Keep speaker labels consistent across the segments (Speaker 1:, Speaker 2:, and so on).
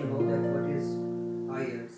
Speaker 1: you know that what is IELTS.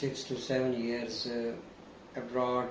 Speaker 1: 6 to 7 years abroad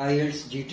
Speaker 1: IELTS GT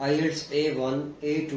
Speaker 1: IELTS A1, A2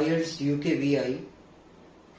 Speaker 1: IELTS UK VI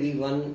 Speaker 1: V1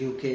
Speaker 1: UK,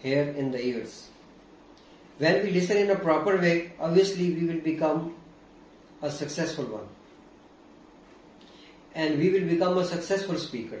Speaker 1: here in the ears. When we listen in a proper way, obviously we will become a successful one and we will become a successful speaker.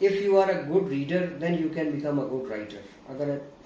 Speaker 1: If you are a good reader, then you can become a good writer.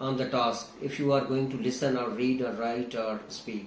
Speaker 1: on the task if you are going to listen or read or write or speak.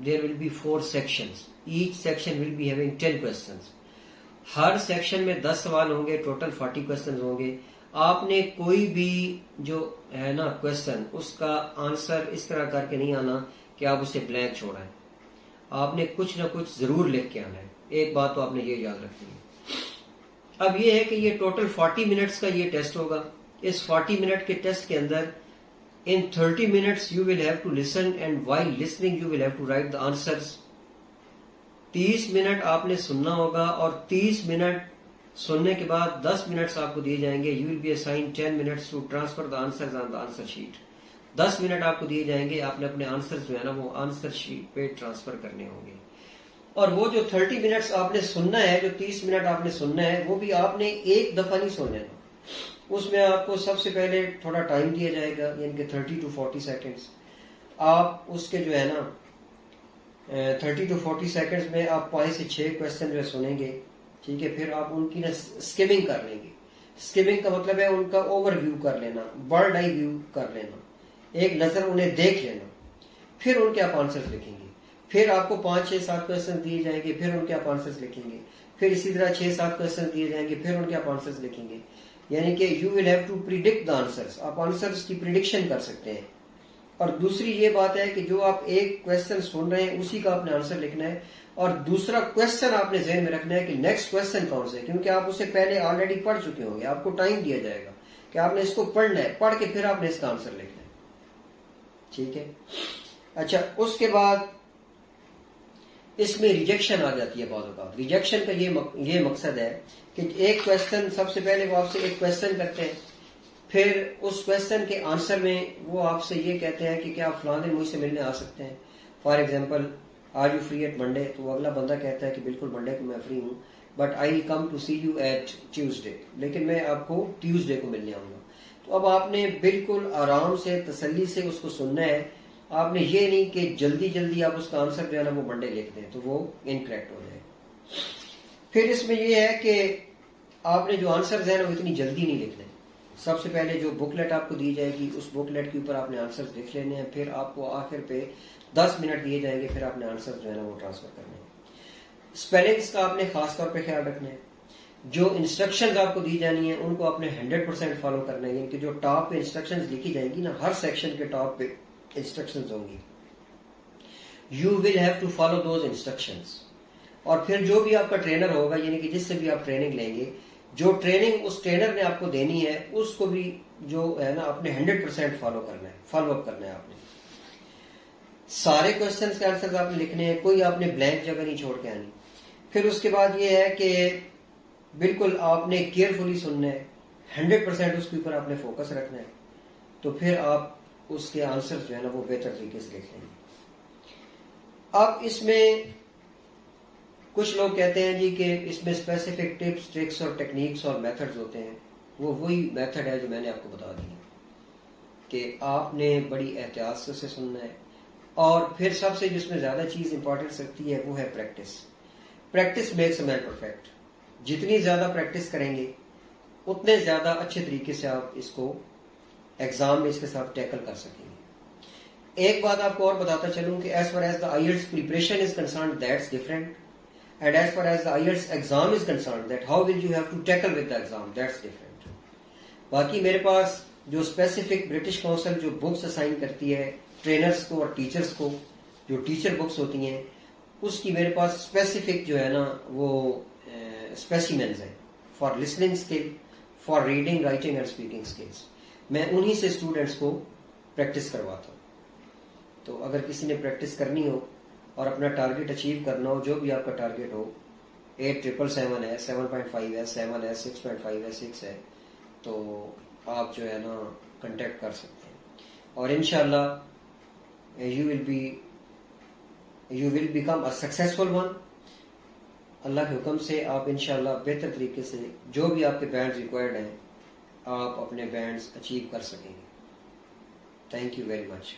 Speaker 1: there will be 4 sections. Each section will be having 10 questions. Hare section میں 10 سوال ہوں گے, total 40 questions ہوں گے. آپ نے کوئی بھی جو ہے نا کوشچن, اس کا آنسر اس طرح کر کے نہیں آنا کہ آپ اسے بلینک چھوڑیں. آپ نے کچھ نہ کچھ ضرور لکھ کے آنا ہے. ایک بات تو آپ نے یہ یاد رکھنی ہے. اب یہ ہے کہ یہ ٹوٹل 40 منٹس کا یہ ٹیسٹ ہوگا. اس 40 منٹ کے ٹیسٹ کے اندر in 30 minutes you will have to listen, and while listening you will have to write the answers. 30 minute آپ نے سننا ہوگا, اور 30 منٹ سننے کے بعد 10 منٹس آپ کو دیے جائیں گے. You will be assigned 10 minutes to transfer the answers on the answer sheet. 10 minute آپ کو دیے جائیں گے, آپ نے اپنے آنسر جو ہے نا وہ آنسر شیٹ پہ ٹرانسفر کرنے ہوں گے. اور وہ جو 30 منٹس آپ نے سننا ہے, جو 30 منٹ آپ نے سننا ہے, وہ بھی آپ نے ایک دفعہ نہیں سننے نا. اس میں آپ کو سب سے پہلے تھوڑا ٹائم دیا جائے گا, یعنی کہ 30 to 40 سیکنڈز. آپ اس کے جو ہے نا 30 to 40 سیکنڈز میں آپ 5 سے 6 کوشچن جو ہے سنیں گے. ٹھیک ہے, پھر آپ ان کی نا اسکیمنگ کر لیں گے. اسکیمنگ کا مطلب ہے ان کا اوور ویو کر لینا, برڈ آئی ویو کر لینا, ایک نظر انہیں دیکھ لینا. پھر ان کے آپ آنسر لکھیں گے. پھر آپ کو 5 6 7 کوشچن دیے جائیں گے, پھر ان کے آپ آنسر لکھیں گے. پھر اسی طرح 6 7 کوشچن دیے جائیں گے, پھر ان کے آپ آنسر لکھیں گے. یعنی کہ you will have to predict the answers. آپ آنسرس کی پریڈکشن کر سکتے ہیں. اور دوسری یہ بات ہے کہ جو آپ ایک کوشچن سن رہے ہیں اسی کا آپ نے آنسر لکھنا ہے, اور دوسرا کوشچن آپ نے ذہن میں رکھنا ہے کہ نیکسٹ کوشچن کون سے ہے, کیونکہ آپ اسے پہلے آلریڈی پڑھ چکے ہوں گے. آپ کو ٹائم دیا جائے گا کہ آپ نے اس کو پڑھنا ہے, پڑھ کے پھر آپ نے اس کا آنسر لکھنا ہے. ٹھیک ہے. اچھا, اس کے بعد اس میں ریجیکشن آ جاتی ہے بعض اوقات. ریجیکشن کا یہ مقصد ہے کہ ایک کوشچن, سب سے پہلے وہ آپ سے ایک کوشچن کرتے ہیں, پھر اس کوشچن کے آنسر میں وہ آپ سے یہ کہتے ہیں کہ کیا آپ فلاں دن مجھ سے ملنے آ سکتے ہیں. For example, are you free at Monday, تو وہ اگلا بندہ کہتا ہے کہ بالکل منڈے کو میں فری ہوں, but I will come to see you at Tuesday, لیکن میں آپ کو ٹیوزڈے کو ملنے آؤں گا. تو اب آپ نے بالکل آرام سے تسلی سے اس کو سننا ہے. آپ نے یہ نہیں کہ جلدی جلدی آپ اس کا آنسر جو ہے نا وہ منڈے لکھ دیں, تو وہ انکریکٹ ہو جائے. پھر اس میں یہ ہے کہ آپ نے جو آنسر ہے نا وہ اتنی جلدی نہیں لکھنے. سب سے پہلے جو بک لیٹ آپ کو دی جائے گی, اس بک لیٹ کے اوپر آپ نے آنسر لکھ لینے ہیں. پھر آپ کو آخر پہ 10 منٹ دیے جائیں گے, پھر آپ نے آنسر جو ہے نا وہ ٹرانسفر کرنے ہیں. اسپیلنگس کا آپ نے خاص طور پہ خیال رکھنا ہے. جو انسٹرکشنز آپ کو دی جانی ہیں ان کو آپ نے 100% فالو کرنا ہے. یعنی کہ جو ٹاپ پہ انسٹرکشنز لکھی جائیں گی نا, ہر سیکشن کے ٹاپ پہ انسٹرکشنز ہوں گی. You will have to follow those instructions. اور پھر جو بھی آپ کا ٹرینر ہوگا, یعنی کہ جس سے بھی آپ ٹریننگ لیں گے, جو ٹریننگ اس ٹرینر نے آپ کو دینی ہے اس کو بھی جو ہے نا آپ نے 100% فالو کرنا ہے, فالو اپ کرنا ہے. آپ نے سارے کوشچنس کے آنسر آپ نے لکھنے ہیں, کوئی آپ نے بلینک جگہ نہیں چھوڑ کے آنی. پھر اس کے بعد یہ ہے کہ بالکل آپ نے کیئرفلی سننا ہے, 100% اس کے اوپر آپ نے فوکس رکھنا ہے. تو پھر آپ اس کے آنسر جو ہے نا وہ بہتر طریقے سے لکھ لیں گے. اب اس میں کچھ لوگ کہتے ہیں جی کہ اس میں اسپیسیفک ٹپس, ٹرکس اور ٹیکنیکس اور میتھڈز ہوتے ہیں. وہ وہی میتھڈ ہے جو میں نے آپ کو بتا دیا کہ آپ نے بڑی احتیاط سے اسے سننا ہے. اور پھر سب سے جس میں زیادہ چیز امپورٹنس رکھتی ہے وہ ہے practice. Practice makes a man perfect. جتنی زیادہ پریکٹس کریں گے اتنے زیادہ اچھے طریقے سے آپ اس کو ایگزام میں اس کے ساتھ ٹیکل کر سکیں گے. ایک بات آپ کو اور بتاتا چلوں کہ as far as the IELTS preparation is concerned, that's different. And as far as the IELTS exam is concerned, that how will you have to tackle with the exam, that's different. باقی میرے پاس جو specific British council جو books assign کرتی ہے trainers کو اور teachers کو, جو ٹیچر بکس ہوتی ہیں, اس کی میرے پاس اسپیسیفک جو ہے نا وہ اسپیسیمنز ہیں for listening skill, for reading, writing and speaking skills. میں انہی سے اسٹوڈنٹس کو پریکٹس کرواتا ہوں. تو اگر کسی نے پریکٹس کرنی ہو اور اپنا ٹارگٹ اچیو کرنا ہو, جو بھی آپ کا ٹارگٹ ہو, 8777 ہے, 7.5 ہے, 7 ہے, 6.5 ہے, 6 ہے, تو آپ جو ہے نا کنٹیکٹ کر سکتے ہیں. اور انشاءاللہ you will become a successful one. اللہ کے حکم سے آپ انشاءاللہ بہتر طریقے سے جو بھی آپ کے بینڈز ریکوائرڈ ہیں آپ اپنے بینڈز اچیو کر سکیں گے. Thank you very much.